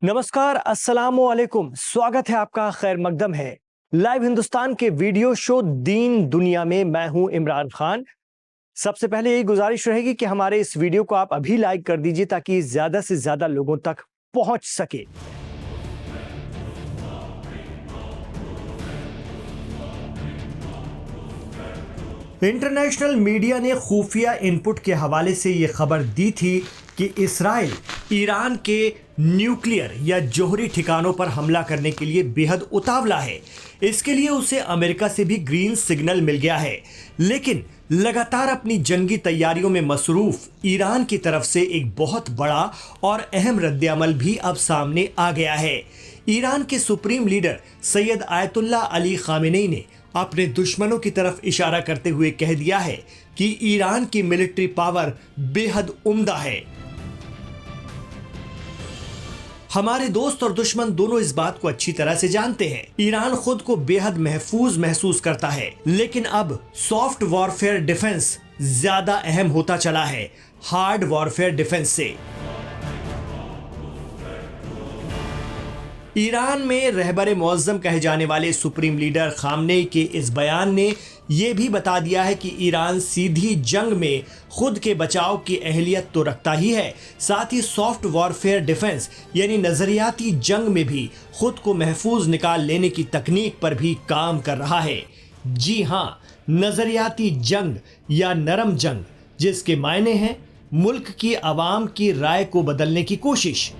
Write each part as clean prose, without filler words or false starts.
नमस्कार, अस्सलामु अलैकुम। स्वागत है आपका, खैर मकदम है लाइव हिंदुस्तान के वीडियो शो दीन दुनिया में। मैं हूं इमरान खान। सबसे पहले यही गुजारिश रहेगी कि हमारे इस वीडियो को आप अभी लाइक कर दीजिए ताकि ज्यादा से ज्यादा लोगों तक पहुंच सके। इंटरनेशनल मीडिया ने खुफिया इनपुट के हवाले से यह खबर दी थी कि इसराइल ईरान के न्यूक्लियर या जोहरी ठिकानों पर हमला करने के लिए बेहद उतावला है। इसके लिए उसे अमेरिका से भी ग्रीन सिग्नल मिल गया है, लेकिन लगातार अपनी जंगी तैयारियों में मसरूफ ईरान की तरफ से एक बहुत बड़ा और अहम रद्द-ए-अमल भी अब सामने आ गया है। ईरान के supreme leader Syed ayatollah Ali Khamenei ने अपने दुश्मनों की तरफ इशारा करते हुए कह दिया है कि ईरान की मिलिट्री पावर बेहद उम्दा है। हमारे दोस्त और दुश्मन दोनों इस बात को अच्छी तरह से जानते हैं। ईरान खुद को बेहद महफूज महसूस करता है, लेकिन अब सॉफ्ट वॉरफेयर डिफेंस ज्यादा अहम होता चला है हार्ड वॉरफेयर डिफेंस से। ईरान में रहबरे मुअज्जम कहे जाने वाले सुप्रीम लीडर खामनेई के इस बयान ने यह भी बता दिया है कि ईरान सीधी जंग में खुद के बचाव की अहलियत तो रखता ही है, साथ ही सॉफ्ट वॉरफेयर डिफेंस यानी नजरियाती जंग में भी खुद को महफूज निकाल लेने की तकनीक पर भी काम कर रहा है। जी हाँ, नजरियाती जंग या नरम जंग, जिसके मायने हैं मुल्क की आवाम की राय को बदलने की कोशिश,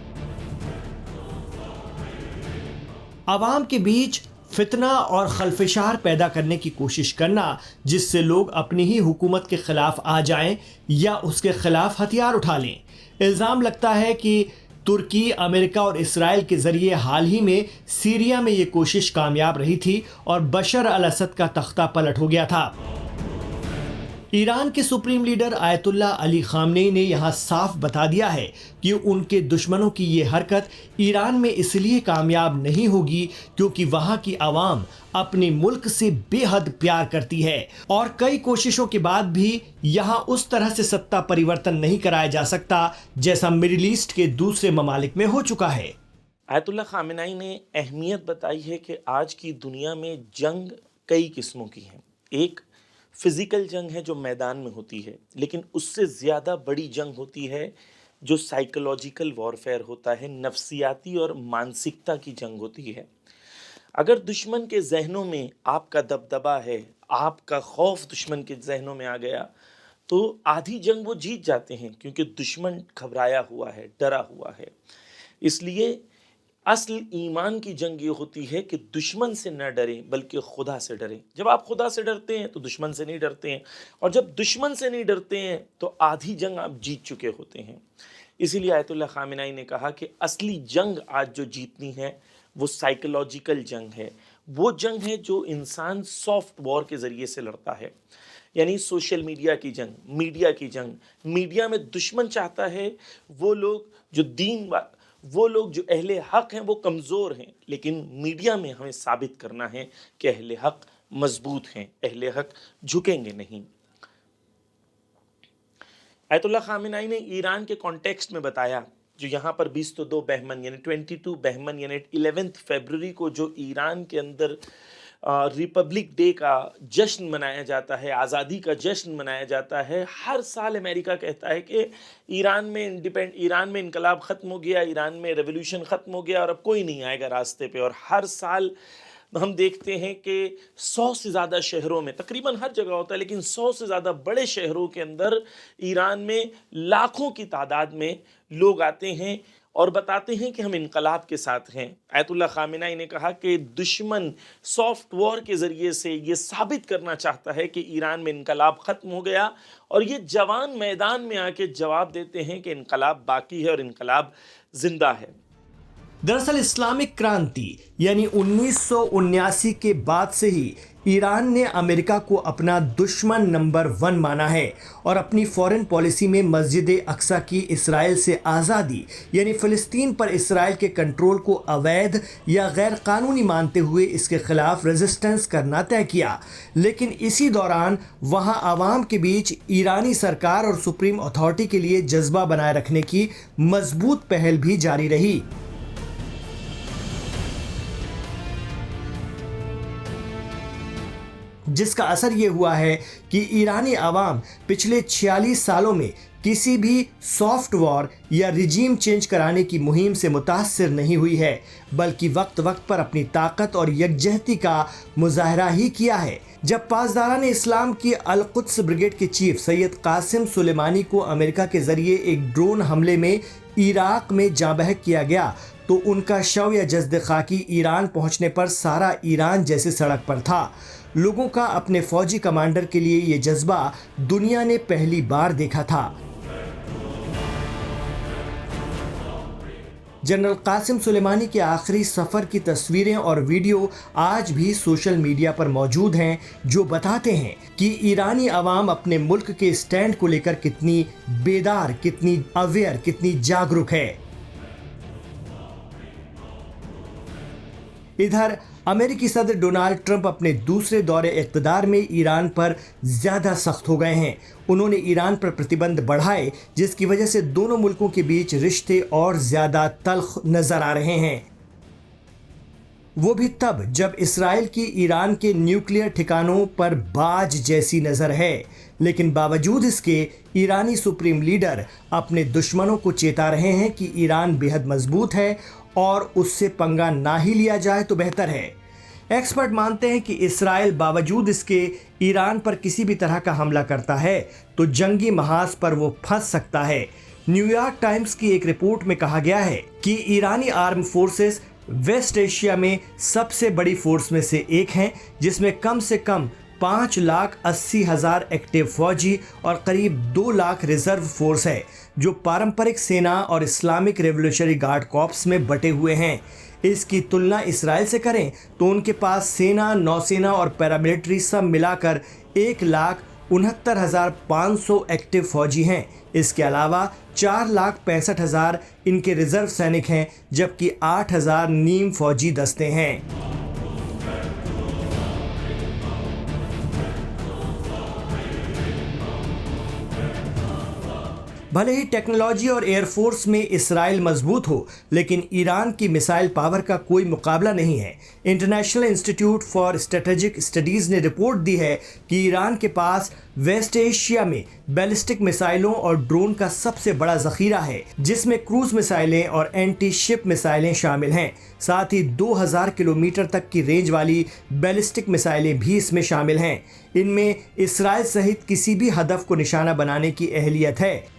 आवाम के बीच फितना और खलफशार पैदा करने की कोशिश करना, जिससे लोग अपनी ही हुकूमत के खिलाफ आ जाएं या उसके खिलाफ हथियार उठा लें। इल्ज़ाम लगता है कि तुर्की, अमेरिका और इसराइल के जरिए हाल ही में सीरिया में ये कोशिश कामयाब रही थी और बशर अल असद का तख्ता पलट हो गया था। ईरान के supreme leader ayatollah Ali Khamenei ने यहां साफ बता दिया है कि उनके दुश्मनों की ये हरकत ईरान में इसलिए कामयाब नहीं होगी क्योंकि वहां की आवाम अपने मुल्क से बेहद प्यार करती है और कई कोशिशों के बाद भी यहां उस तरह से सत्ता परिवर्तन नहीं कराया जा सकता जैसा मिडिल ईस्ट के दूसरे ममालिक में हो चुका है। आयतुल्ला खामेनेई ने अहमियत बताई है कि आज की दुनिया में जंग कई किस्मों की है। एक फिज़िकल जंग है जो मैदान में होती है, लेकिन उससे ज़्यादा बड़ी जंग होती है जो साइकोलॉजिकल वॉरफेयर होता है, नफ्सियाती और मानसिकता की जंग होती है। अगर दुश्मन के जहनों में आपका दबदबा है, आपका खौफ दुश्मन के जहनों में आ गया, तो आधी जंग वो जीत जाते हैं क्योंकि दुश्मन घबराया हुआ है, डरा हुआ है। इसलिए असल ईमान की जंग ये होती है कि दुश्मन से न डरें बल्कि खुदा से डरें। जब आप खुदा से डरते हैं तो दुश्मन से नहीं डरते हैं, और जब दुश्मन से नहीं डरते हैं तो आधी जंग आप जीत चुके होते हैं। इसीलिए आयतुल्ला खामेनेई ने कहा कि असली जंग आज जो जीतनी है वो साइकोलॉजिकल जंग है। वो जंग है जो इंसान सॉफ्ट वॉर के ज़रिए से लड़ता है, यानी सोशल मीडिया की जंग, मीडिया की जंग। मीडिया में दुश्मन चाहता है वो लोग जो वो लोग जो अहले हक हैं वो कमज़ोर हैं, लेकिन मीडिया में हमें साबित करना है कि अहले हक मजबूत हैं, अहले हक झुकेंगे नहीं। आयतुल्ला खामेनेई ने ईरान के कॉन्टेक्स्ट में बताया, जो यहाँ पर 22 बहमन यानी 22 बहमन यानी 11 फरवरी को जो ईरान के अंदर रिपब्लिक डे का जश्न मनाया जाता है, आज़ादी का जश्न मनाया जाता है। हर साल अमेरिका कहता है कि ईरान में इनकलाब ख़त्म हो गया, ईरान में रेवोल्यूशन ख़त्म हो गया और अब कोई नहीं आएगा रास्ते पे। और हर साल हम देखते हैं कि 100 से ज़्यादा शहरों में, तकरीबन हर जगह होता है, लेकिन 100 से ज़्यादा बड़े शहरों के अंदर ईरान में लाखों की तादाद में लोग आते हैं और बताते हैं कि हम इनकलाब के साथ हैं। आयतुल्ला खामेनेई ने कहा कि दुश्मन सॉफ्ट वॉर के ज़रिए से ये साबित करना चाहता है कि ईरान में इनकलाब ख़त्म हो गया, और ये जवान मैदान में आके जवाब देते हैं कि इनकलाब बाकी है और इनकलाब ज़िंदा है। दरअसल इस्लामिक क्रांति यानी 1979 के बाद से ही ईरान ने अमेरिका को अपना दुश्मन नंबर 1 माना है और अपनी फॉरेन पॉलिसी में मस्जिद अक्सा की इसराइल से आज़ादी यानी फ़िलिस्तीन पर इसराइल के कंट्रोल को अवैध या गैर कानूनी मानते हुए इसके खिलाफ रेजिस्टेंस करना तय किया। लेकिन इसी दौरान वहां आवाम के बीच ईरानी सरकार और सुप्रीम अथॉरिटी के लिए जज्बा बनाए रखने की मजबूत पहल भी जारी रही। जिसका असर ये हुआ है कि ईरानी आवाम पिछले 46 सालों में किसी भी सॉफ्ट वॉर या रिजीम चेंज कराने की मुहिम से मुतासिर नहीं हुई है, बल्कि वक्त वक्त पर अपनी ताकत और यकजहती का मुजाहरा ही किया है। जब पासदारान इस्लाम की अल-कुद्स ब्रिगेड के चीफ सैयद कासिम सुलेमानी को अमेरिका के जरिए एक ड्रोन हमले में इराक में जाँ बहक किया गया, तो उनका शव या जस्द खाकी ईरान पहुंचने पर सारा ईरान जैसे सड़क पर था। लोगों का अपने फौजी कमांडर के लिए ये जज्बा दुनिया ने पहली बार देखा था। जनरल कासिम सुलेमानी के आखिरी सफ़र की तस्वीरें और वीडियो आज भी सोशल मीडिया पर मौजूद हैं, जो बताते हैं कि ईरानी आवाम अपने मुल्क के स्टैंड को लेकर कितनी बेदार, कितनी अवेयर, कितनी जागरूक है। इधर अमेरिकी सदर डोनाल्ड ट्रंप अपने दूसरे दौरे इक़्तिदार में ईरान पर ज़्यादा सख्त हो गए हैं। उन्होंने ईरान पर प्रतिबंध बढ़ाए, जिसकी वजह से दोनों मुल्कों के बीच रिश्ते और ज़्यादा तल्ख नज़र आ रहे हैं। वो भी तब जब इसराइल की ईरान के न्यूक्लियर ठिकानों पर बाज जैसी नज़र है, लेकिन बावजूद इसके ईरानी सुप्रीम लीडर अपने दुश्मनों को चेता रहे हैं कि ईरान बेहद मजबूत है और उससे पंगा ना ही लिया जाए तो बेहतर है। एक्सपर्ट मानते हैं कि इसराइल बावजूद इसके ईरान पर किसी भी तरह का हमला करता है तो जंगी महाज पर वो फंस सकता है। न्यूयॉर्क टाइम्स की एक रिपोर्ट में कहा गया है कि ईरानी आर्म फोर्सेस वेस्ट एशिया में सबसे बड़ी फोर्स में से एक हैं, जिसमें कम से कम 5,80,000 एक्टिव फौजी और करीब 2 लाख रिजर्व फोर्स है, जो पारंपरिक सेना और इस्लामिक रेवोल्यूशनरी गार्ड कॉर्प्स में बटे हुए हैं। इसकी तुलना इसराइल से करें तो उनके पास सेना, नौसेना और पैरामिलिट्री सब मिलाकर 1,69,500 एक्टिव फौजी हैं। इसके अलावा 4,65,000 इनके रिजर्व सैनिक हैं, जबकि 8,000 नीम फौजी दस्ते हैं। भले ही टेक्नोलॉजी और एयरफोर्स में इसराइल मजबूत हो, लेकिन ईरान की मिसाइल पावर का कोई मुकाबला नहीं है। International institute for strategic studies ने रिपोर्ट दी है कि ईरान के पास वेस्ट एशिया में बैलिस्टिक मिसाइलों और ड्रोन का सबसे बड़ा जखीरा है, जिसमें क्रूज मिसाइलें और एंटी शिप मिसाइलें शामिल हैं। साथ ही 2000 किलोमीटर तक की रेंज वाली बैलिस्टिक मिसाइलें भी इसमें शामिल हैं। इनमें इसराइल सहित किसी भी हदफ को निशाना बनाने की अहलियत है।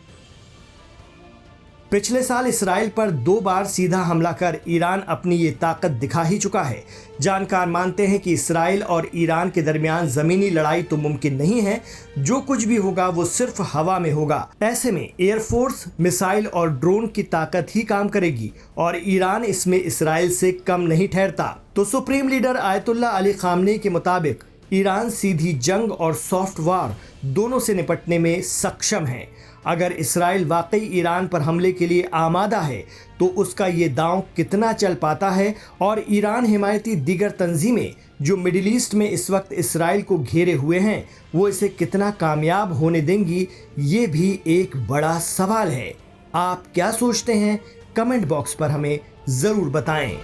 पिछले साल इसराइल पर 2 बार सीधा हमला कर ईरान अपनी ये ताकत दिखा ही चुका है। जानकार मानते हैं कि इसराइल और ईरान के दरमियान जमीनी लड़ाई तो मुमकिन नहीं है, जो कुछ भी होगा वो सिर्फ हवा में होगा। ऐसे में एयरफोर्स, मिसाइल और ड्रोन की ताकत ही काम करेगी और ईरान इसमें इसराइल से कम नहीं ठहरता। तो supreme leader Ayatollah Ali Khamenei के मुताबिक ईरान सीधी जंग और सॉफ्ट वॉर दोनों से निपटने में सक्षम है। अगर इसराइल वाकई ईरान पर हमले के लिए आमादा है तो उसका ये दांव कितना चल पाता है और ईरान हिमायती दीगर तंजीमें जो मिडिल ईस्ट में इस वक्त इसराइल को घेरे हुए हैं, वो इसे कितना कामयाब होने देंगी, ये भी एक बड़ा सवाल है। आप क्या सोचते हैं? कमेंट बॉक्स पर हमें ज़रूर बताएं।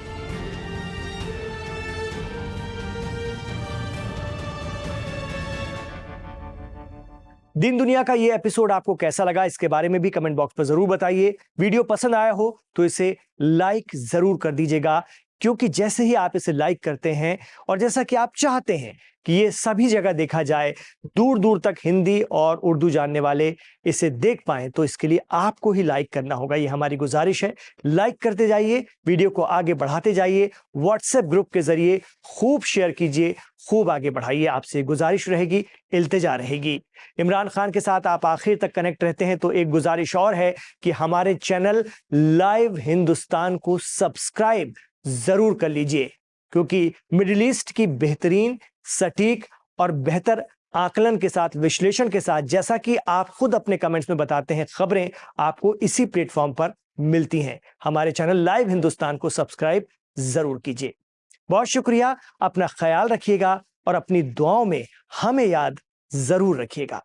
दिन दुनिया का ये एपिसोड आपको कैसा लगा, इसके बारे में भी कमेंट बॉक्स पर जरूर बताइए। वीडियो पसंद आया हो तो इसे लाइक जरूर कर दीजिएगा, क्योंकि जैसे ही आप इसे लाइक करते हैं और जैसा कि आप चाहते हैं कि ये सभी जगह देखा जाए, दूर दूर तक हिंदी और उर्दू जानने वाले इसे देख पाएं, तो इसके लिए आपको ही लाइक करना होगा। ये हमारी गुजारिश है। लाइक करते जाइए, वीडियो को आगे बढ़ाते जाइए, व्हाट्सएप ग्रुप के जरिए खूब शेयर कीजिए, खूब आगे बढ़ाइए। आपसे गुजारिश रहेगी, इल्तिजा रहेगी। इमरान खान के साथ आप आखिर तक कनेक्ट रहते हैं तो एक गुजारिश और है कि हमारे चैनल लाइव हिंदुस्तान को सब्सक्राइब जरूर कर लीजिए, क्योंकि मिडिल ईस्ट की बेहतरीन, सटीक और बेहतर आकलन के साथ, विश्लेषण के साथ, जैसा कि आप खुद अपने कमेंट्स में बताते हैं, खबरें आपको इसी प्लेटफॉर्म पर मिलती हैं। हमारे चैनल लाइव हिंदुस्तान को सब्सक्राइब जरूर कीजिए। बहुत शुक्रिया। अपना ख्याल रखिएगा और अपनी दुआओं में हमें याद जरूर रखिएगा।